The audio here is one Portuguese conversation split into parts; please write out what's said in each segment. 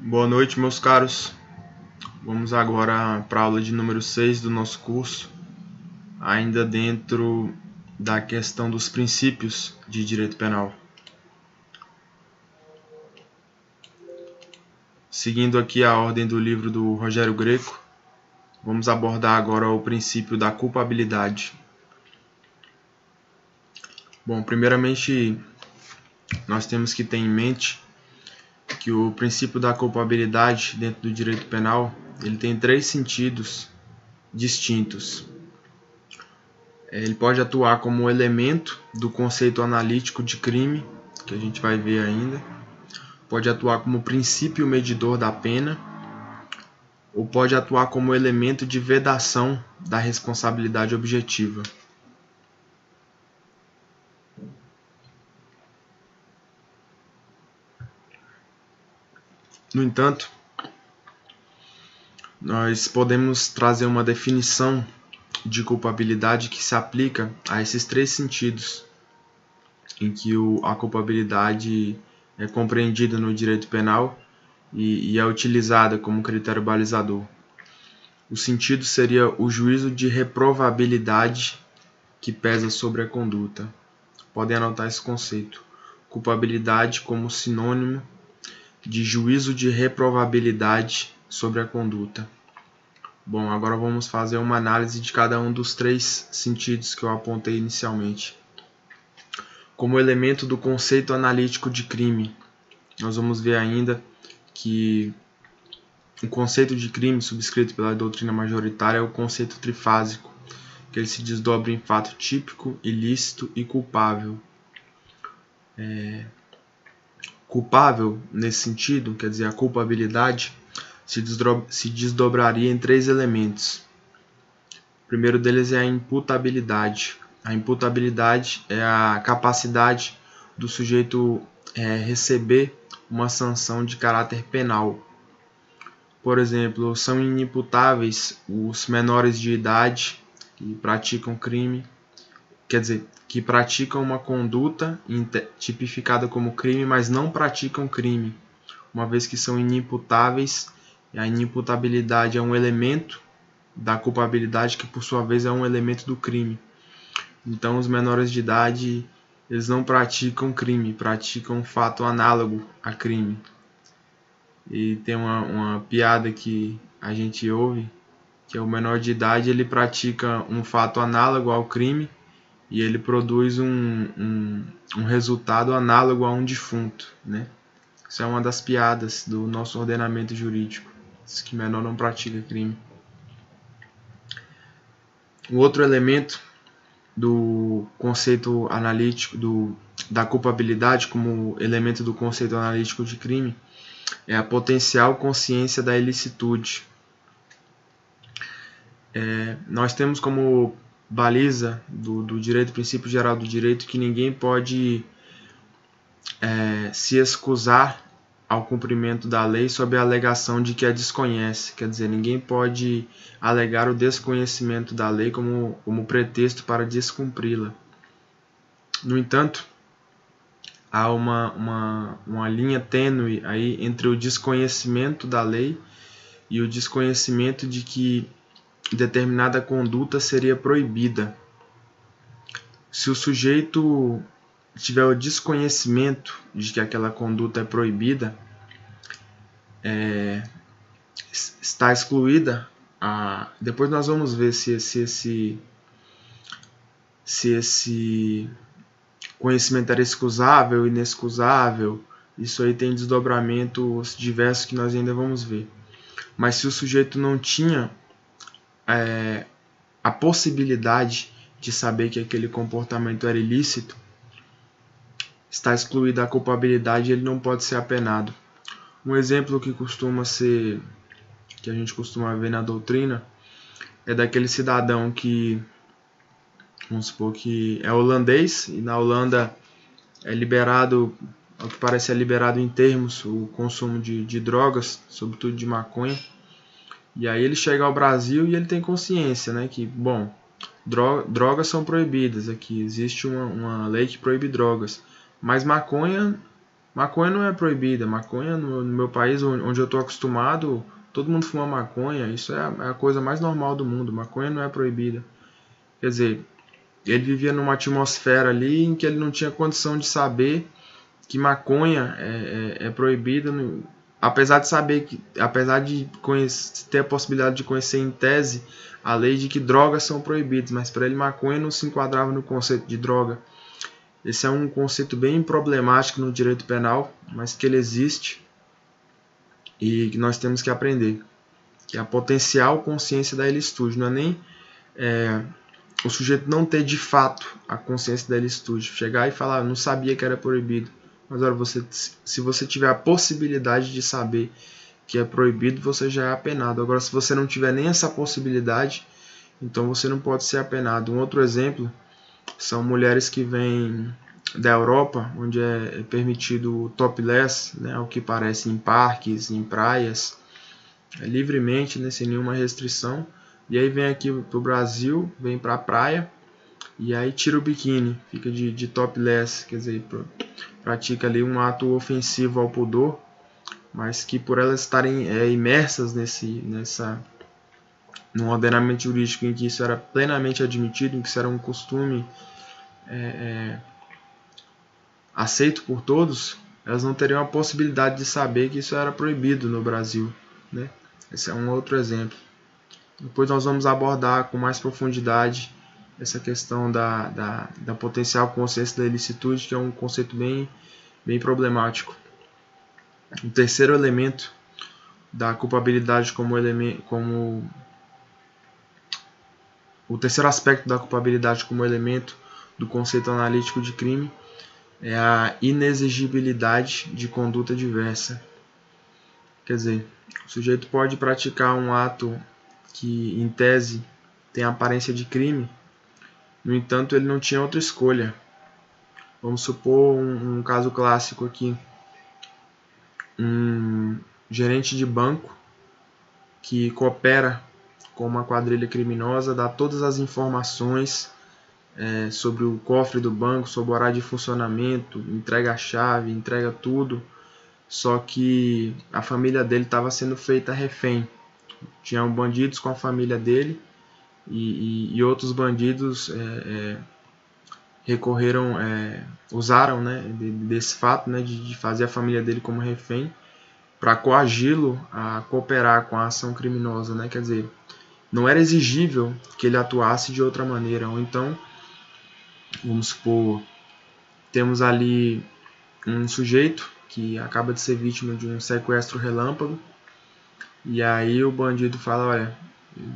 Boa noite, meus caros. Vamos agora para a aula de número 6 do nosso curso, ainda dentro da questão dos princípios de direito penal. Seguindo aqui a ordem do livro do Rogério Greco, vamos abordar agora o princípio da culpabilidade. Bom, primeiramente, nós temos que ter em mente que o princípio da culpabilidade dentro do direito penal, ele tem três sentidos distintos. Ele pode atuar como elemento do conceito analítico de crime, que a gente vai ver ainda. Pode atuar como princípio medidor da pena, ou pode atuar como elemento de vedação da responsabilidade objetiva. No entanto, nós podemos trazer uma definição de culpabilidade que se aplica a esses três sentidos, em que a culpabilidade é compreendida no direito penal e é utilizada como critério balizador. O sentido seria o juízo de reprovabilidade que pesa sobre a conduta. Podem anotar esse conceito. Culpabilidade como sinônimo de juízo de reprovabilidade sobre a conduta. Bom, agora vamos fazer uma análise de cada um dos três sentidos que eu apontei inicialmente. Como elemento do conceito analítico de crime, nós vamos ver ainda que o conceito de crime subscrito pela doutrina majoritária é o conceito trifásico, que ele se desdobra em fato típico, ilícito e culpável. Culpável, nesse sentido, quer dizer, a culpabilidade, se desdobraria em três elementos. O primeiro deles é a imputabilidade. A imputabilidade é a capacidade do sujeito receber uma sanção de caráter penal. Por exemplo, são inimputáveis os menores de idade que praticam crime, quer dizer, que praticam uma conduta tipificada como crime, mas não praticam crime, uma vez que são inimputáveis. A inimputabilidade é um elemento da culpabilidade que, por sua vez, é um elemento do crime. Então, os menores de idade, eles não praticam crime, praticam um fato análogo a crime. E tem uma piada que a gente ouve, que é o menor de idade, ele pratica um fato análogo ao crime e ele produz um resultado análogo a um defunto, né? Isso é uma das piadas do nosso ordenamento jurídico, diz que menor não pratica crime. O outro elemento do conceito analítico da culpabilidade como elemento do conceito analítico de crime é a potencial consciência da ilicitude. Nós temos como baliza do direito, princípio geral do direito, que ninguém pode se excusar ao cumprimento da lei sob a alegação de que a desconhece. Quer dizer, ninguém pode alegar o desconhecimento da lei como pretexto para descumpri-la. No entanto, há uma linha tênue aí entre o desconhecimento da lei e o desconhecimento de que determinada conduta seria proibida. Se o sujeito tiver o desconhecimento de que aquela conduta é proibida, está excluída. Depois nós vamos ver se esse conhecimento era excusável, inexcusável. Isso aí tem desdobramentos diversos que nós ainda vamos ver. Mas se o sujeito não tinha a possibilidade de saber que aquele comportamento era ilícito, está excluída a culpabilidade e ele não pode ser apenado. Um exemplo que a gente costuma ver na doutrina é daquele cidadão que, vamos supor que é holandês, e na Holanda é liberado, ao que parece é liberado em termos o consumo de drogas, sobretudo de maconha. E aí ele chega ao Brasil e ele tem consciência, né, que, bom, drogas são proibidas aqui, existe uma lei que proíbe drogas, mas maconha Maconha não é proibida. Maconha no meu país, onde eu estou acostumado, todo mundo fuma maconha. Isso é a coisa mais normal do mundo. Maconha não é proibida. Quer dizer, ele vivia numa atmosfera ali em que ele não tinha condição de saber que maconha é proibida, apesar de saber que, apesar de ter a possibilidade de conhecer em tese a lei de que drogas são proibidas, mas para ele maconha não se enquadrava no conceito de droga. Esse é um conceito bem problemático no direito penal, mas que ele existe e que nós temos que aprender, que é a potencial consciência da ilicitude. Não é nem o sujeito não ter de fato a consciência da ilicitude, chegar e falar, não sabia que era proibido. Mas olha, se você tiver a possibilidade de saber que é proibido, você já é apenado. Agora, se você não tiver nem essa possibilidade, então você não pode ser apenado. Um outro exemplo são mulheres que vêm da Europa, onde é permitido o topless, né, ao que parece em parques, em praias, livremente, né, sem nenhuma restrição. E aí vem aqui para o Brasil, vem para a praia, e aí tira o biquíni, fica de topless, quer dizer, pratica ali um ato ofensivo ao pudor, mas que por elas estarem imersas num ordenamento jurídico em que isso era plenamente admitido, em que isso era um costume aceito por todos, elas não teriam a possibilidade de saber que isso era proibido no Brasil, né? Esse é um outro exemplo. Depois nós vamos abordar com mais profundidade essa questão da potencial consciência da ilicitude, que é um conceito bem problemático. O terceiro elemento da culpabilidade o terceiro aspecto da culpabilidade como elemento do conceito analítico de crime é a inexigibilidade de conduta diversa. Quer dizer, o sujeito pode praticar um ato que, em tese, tem a aparência de crime, no entanto, ele não tinha outra escolha. Vamos supor um caso clássico aqui. Um gerente de banco que coopera com uma quadrilha criminosa, dá todas as informações sobre o cofre do banco, sobre o horário de funcionamento, entrega a chave, entrega tudo, só que a família dele estava sendo feita refém. Tinham bandidos com a família dele e outros bandidos usaram, né, desse fato, né, de fazer a família dele como refém para coagi-lo a cooperar com a ação criminosa, né? Quer dizer, não era exigível que ele atuasse de outra maneira. Ou então, vamos supor, temos ali um sujeito que acaba de ser vítima de um sequestro relâmpago, e aí o bandido fala, olha,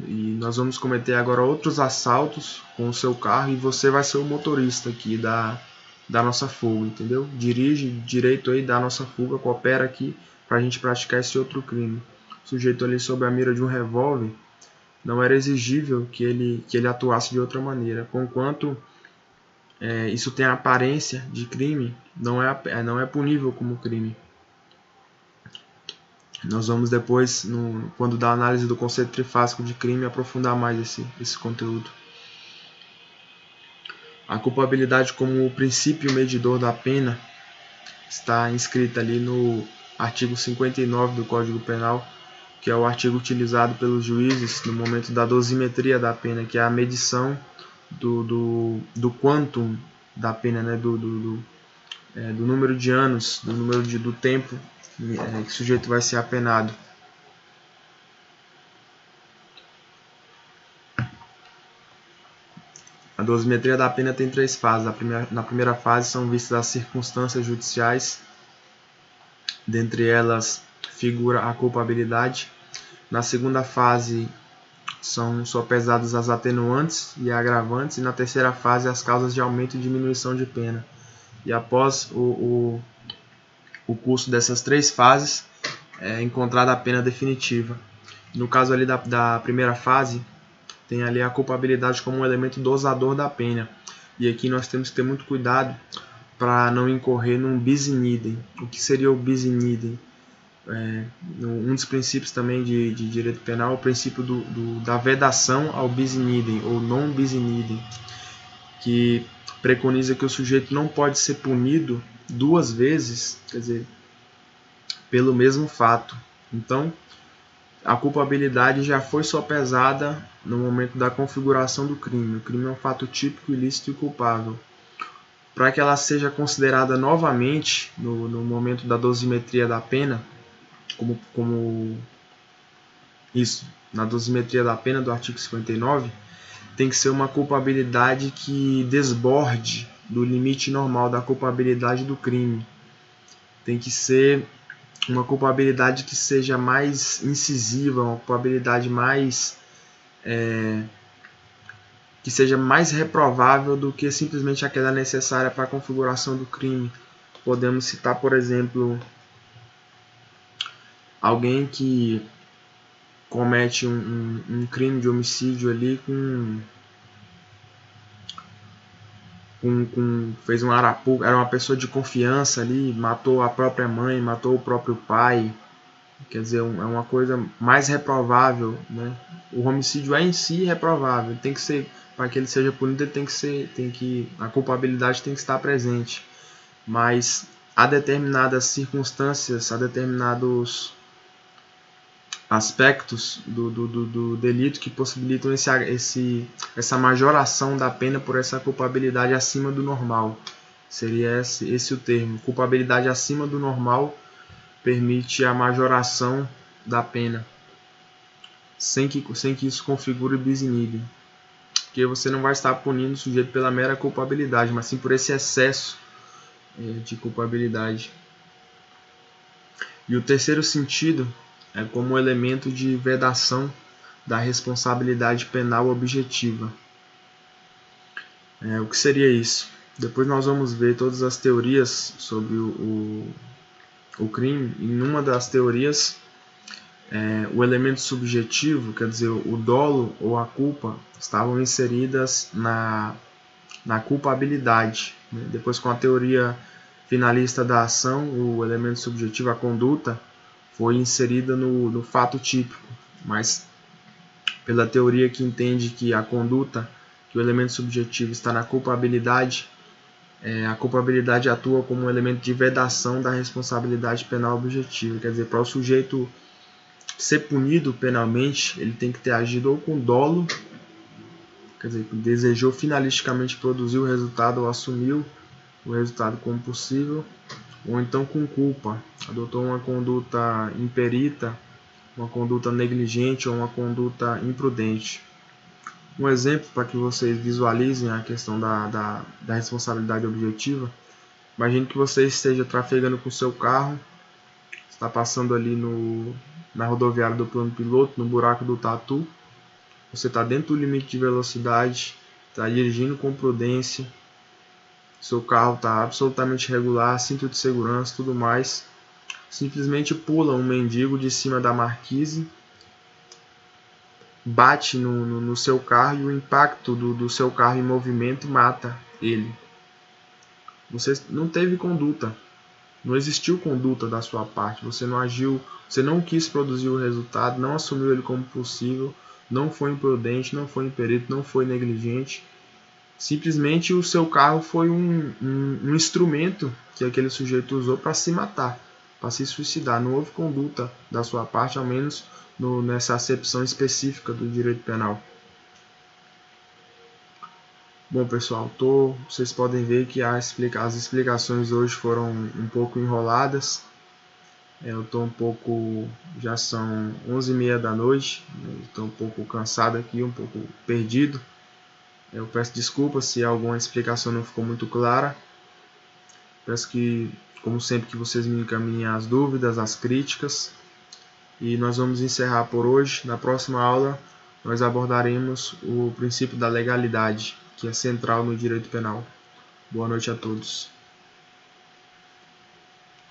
e nós vamos cometer agora outros assaltos com o seu carro e você vai ser o motorista aqui da nossa fuga, entendeu? Dirige direito aí da nossa fuga, coopera aqui para a gente praticar esse outro crime. O sujeito ali sob a mira de um revólver, não era exigível que ele atuasse de outra maneira, conquanto isso tem a aparência de crime, não é punível como crime. Nós vamos depois, quando da análise do conceito trifásico de crime, aprofundar mais esse conteúdo. A culpabilidade como o princípio medidor da pena está inscrita ali no artigo 59 do Código Penal, que é o artigo utilizado pelos juízes no momento da dosimetria da pena, que é a medição do quantum da pena, né? do número de anos, do tempo que o sujeito vai ser apenado. A dosimetria da pena tem 3 fases. Na primeira fase são vistas as circunstâncias judiciais, dentre elas figura a culpabilidade. Na segunda fase são sopesadas as atenuantes e agravantes, e na terceira fase as causas de aumento e diminuição de pena. E após o curso dessas 3 fases, é encontrada a pena definitiva. No caso ali da primeira fase, tem ali a culpabilidade como um elemento dosador da pena. E aqui nós temos que ter muito cuidado para não incorrer num bis in idem. O que seria o bis in idem? Um dos princípios também de direito penal é o princípio da vedação ao bis in idem, ou non bis in idem, que preconiza que o sujeito não pode ser punido duas vezes, quer dizer, pelo mesmo fato. Então, a culpabilidade já foi sopesada no momento da configuração do crime. O crime é um fato típico, ilícito e culpável. Para que ela seja considerada novamente no momento da dosimetria da pena, como isso, na dosimetria da pena do artigo 59, tem que ser uma culpabilidade que desborde do limite normal da culpabilidade do crime. Tem que ser uma culpabilidade que seja mais incisiva, uma culpabilidade mais que seja mais reprovável do que simplesmente aquela necessária para a configuração do crime. Podemos citar, por exemplo, alguém que comete um crime de homicídio ali fez um arapuca, era uma pessoa de confiança ali, matou a própria mãe, matou o próprio pai. Quer dizer, é uma coisa mais reprovável, né? O homicídio é em si reprovável, tem que ser, para que ele seja punido, ele a culpabilidade tem que estar presente. Mas há determinadas circunstâncias, há determinados aspectos do delito que possibilitam essa majoração da pena por essa culpabilidade acima do normal. Seria esse o termo. Culpabilidade acima do normal permite a majoração da pena, sem que isso configure bis in idem. Porque você não vai estar punindo o sujeito pela mera culpabilidade, mas sim por esse excesso de culpabilidade. E o terceiro sentido é como elemento de vedação da responsabilidade penal objetiva. O que seria isso? Depois nós vamos ver todas as teorias sobre o crime. Em uma das teorias, o elemento subjetivo, quer dizer, o dolo ou a culpa, estavam inseridas na culpabilidade. Depois, com a teoria finalista da ação, o elemento subjetivo, a conduta, foi inserida no fato típico, mas pela teoria que entende que a conduta, que o elemento subjetivo está na culpabilidade, a culpabilidade atua como um elemento de vedação da responsabilidade penal objetiva. Quer dizer, para o sujeito ser punido penalmente, ele tem que ter agido ou com dolo, quer dizer, desejou finalisticamente produzir o resultado ou assumiu o resultado como possível, ou então com culpa, adotou uma conduta imperita, uma conduta negligente ou uma conduta imprudente. Um exemplo para que vocês visualizem a questão da responsabilidade objetiva. Imagine que você esteja trafegando com o seu carro, está passando ali na rodoviária do plano piloto, no buraco do Tatu. Você está dentro do limite de velocidade, está dirigindo com prudência, seu carro está absolutamente regular, cinto de segurança, tudo mais. Simplesmente pula um mendigo de cima da marquise, bate no seu carro e o impacto do seu carro em movimento mata ele. Você não teve conduta, não existiu conduta da sua parte, você não agiu, você não quis produzir o resultado, não assumiu ele como possível, não foi imprudente, não foi imperito, não foi negligente. Simplesmente o seu carro foi um instrumento que aquele sujeito usou para se matar, para se suicidar. Não houve conduta da sua parte, ao menos nessa acepção específica do direito penal. Bom, pessoal, vocês podem ver que as explicações hoje foram um pouco enroladas. Eu estou um pouco, já são 11h30 da noite, estou um pouco cansado aqui, um pouco perdido. Eu peço desculpas se alguma explicação não ficou muito clara. Peço que, como sempre, que vocês me encaminhem as dúvidas, as críticas. E nós vamos encerrar por hoje. Na próxima aula, nós abordaremos o princípio da legalidade, que é central no direito penal. Boa noite a todos.